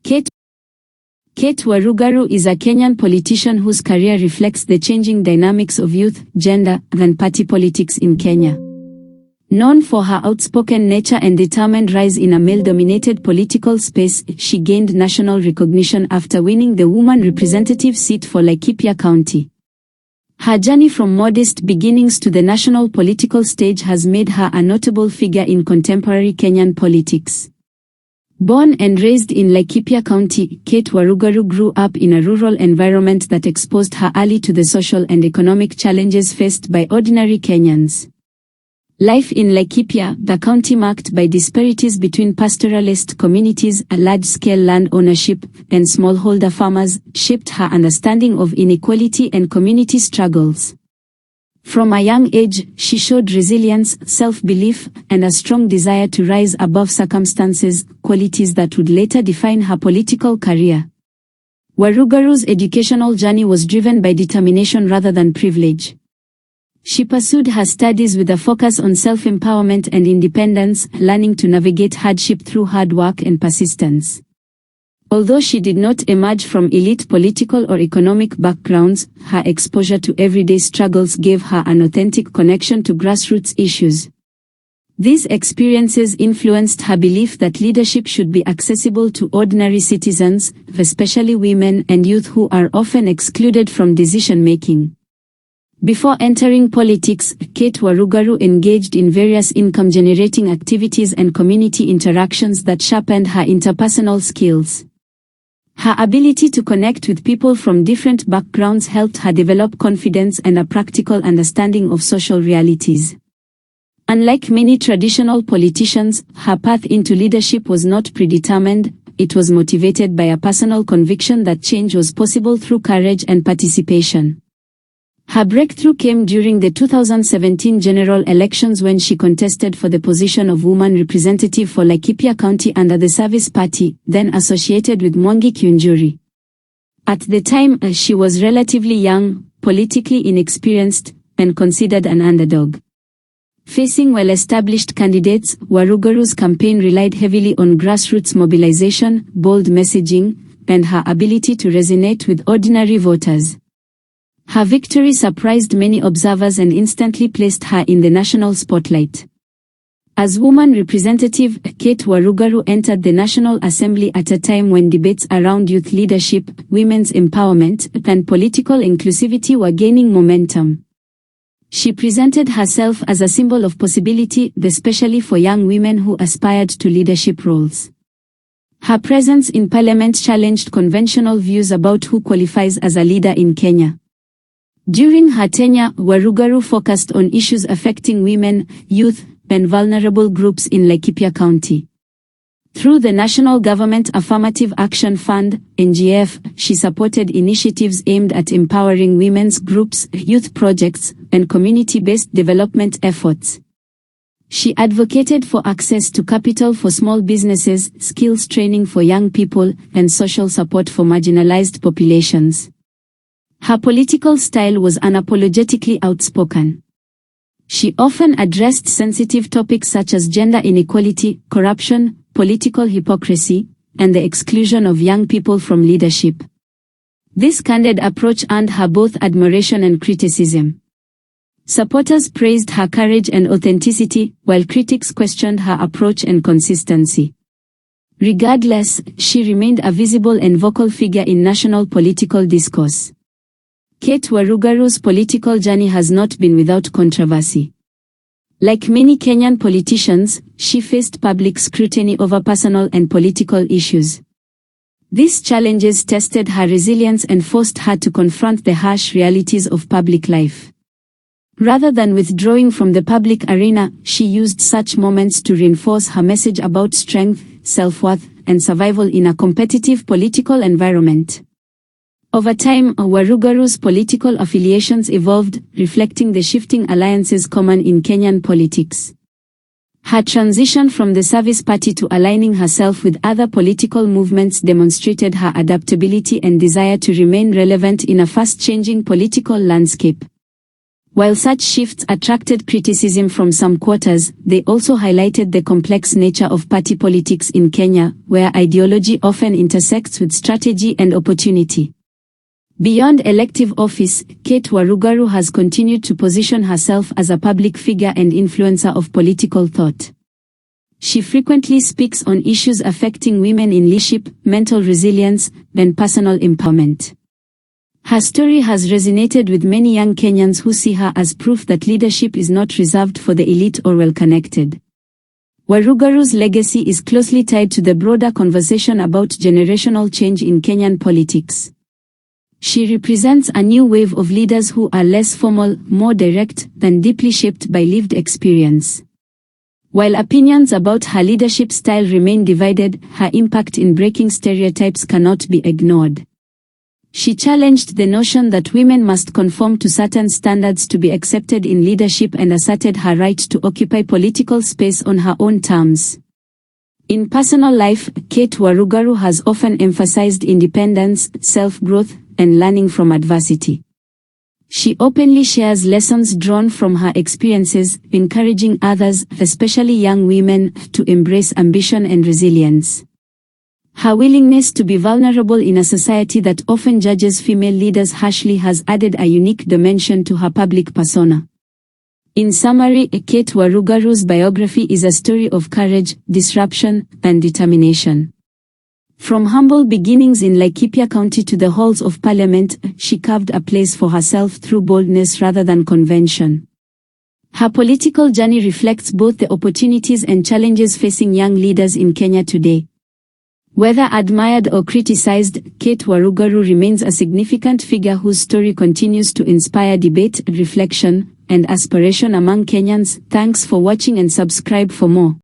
Cate Waruguru is a Kenyan politician whose career reflects the changing dynamics of youth, gender, and party politics in Kenya. Known for her outspoken nature and determined rise in a male-dominated political space, she gained national recognition after winning the woman representative seat for Laikipia County. Her journey from modest beginnings to the national political stage has made her a notable figure in contemporary Kenyan politics. Born and raised in Laikipia County, Cate Waruguru grew up in a rural environment that exposed her early to the social and economic challenges faced by ordinary Kenyans. Life in Laikipia, the county marked by disparities between pastoralist communities, a large-scale land ownership, and smallholder farmers, shaped her understanding of inequality and community struggles. From a young age, she showed resilience, self-belief, and a strong desire to rise above circumstances, qualities that would later define her political career. Waruguru's educational journey was driven by determination rather than privilege. She pursued her studies with a focus on self-empowerment and independence, learning to navigate hardship through hard work and persistence. Although she did not emerge from elite political or economic backgrounds, her exposure to everyday struggles gave her an authentic connection to grassroots issues. These experiences influenced her belief that leadership should be accessible to ordinary citizens, especially women and youth who are often excluded from decision-making. Before entering politics, Cate Waruguru engaged in various income-generating activities and community interactions that sharpened her interpersonal skills. Her ability to connect with people from different backgrounds helped her develop confidence and a practical understanding of social realities. Unlike many traditional politicians, her path into leadership was not predetermined. It was motivated by a personal conviction that change was possible through courage and participation. Her breakthrough came during the 2017 general elections when she contested for the position of woman representative for Laikipia County under the Service Party, then associated with Mwangi Kiunjuri. At the time, she was relatively young, politically inexperienced, and considered an underdog. Facing well-established candidates, Waruguru's campaign relied heavily on grassroots mobilization, bold messaging, and her ability to resonate with ordinary voters. Her victory surprised many observers and instantly placed her in the national spotlight. As woman representative, Cate Waruguru entered the National Assembly at a time when debates around youth leadership, women's empowerment, and political inclusivity were gaining momentum. She presented herself as a symbol of possibility, especially for young women who aspired to leadership roles. Her presence in parliament challenged conventional views about who qualifies as a leader in Kenya. During her tenure, Waruguru focused on issues affecting women, youth, and vulnerable groups in Laikipia County. Through the National Government Affirmative Action Fund, NGF, she supported initiatives aimed at empowering women's groups, youth projects, and community-based development efforts. She advocated for access to capital for small businesses, skills training for young people, and social support for marginalized populations. Her political style was unapologetically outspoken. She often addressed sensitive topics such as gender inequality, corruption, political hypocrisy, and the exclusion of young people from leadership. This candid approach earned her both admiration and criticism. Supporters praised her courage and authenticity, while critics questioned her approach and consistency. Regardless, she remained a visible and vocal figure in national political discourse. Cate Waruguru's political journey has not been without controversy. Like many Kenyan politicians, she faced public scrutiny over personal and political issues. These challenges tested her resilience and forced her to confront the harsh realities of public life. Rather than withdrawing from the public arena, she used such moments to reinforce her message about strength, self-worth, and survival in a competitive political environment. Over time, Waruguru's political affiliations evolved, reflecting the shifting alliances common in Kenyan politics. Her transition from the Service Party to aligning herself with other political movements demonstrated her adaptability and desire to remain relevant in a fast-changing political landscape. While such shifts attracted criticism from some quarters, they also highlighted the complex nature of party politics in Kenya, where ideology often intersects with strategy and opportunity. Beyond elective office, Cate Waruguru has continued to position herself as a public figure and influencer of political thought. She frequently speaks on issues affecting women in leadership, mental resilience, and personal empowerment. Her story has resonated with many young Kenyans who see her as proof that leadership is not reserved for the elite or well-connected. Waruguru's legacy is closely tied to the broader conversation about generational change in Kenyan politics. She represents a new wave of leaders who are less formal, more direct, and deeply shaped by lived experience. While opinions about her leadership style remain divided, her impact in breaking stereotypes cannot be ignored. She challenged the notion that women must conform to certain standards to be accepted in leadership and asserted her right to occupy political space on her own terms. In personal life, Cate Waruguru has often emphasized independence, self-growth, and learning from adversity. She openly shares lessons drawn from her experiences, encouraging others, especially young women, to embrace ambition and resilience. Her willingness to be vulnerable in a society that often judges female leaders harshly has added a unique dimension to her public persona. In summary, Cate Waruguru's biography is a story of courage, disruption, and determination. From humble beginnings in Laikipia County to the halls of Parliament, she carved a place for herself through boldness rather than convention. Her political journey reflects both the opportunities and challenges facing young leaders in Kenya today. Whether admired or criticized, Cate Waruguru remains a significant figure whose story continues to inspire debate, reflection, and aspiration among Kenyans. Thanks for watching and subscribe for more.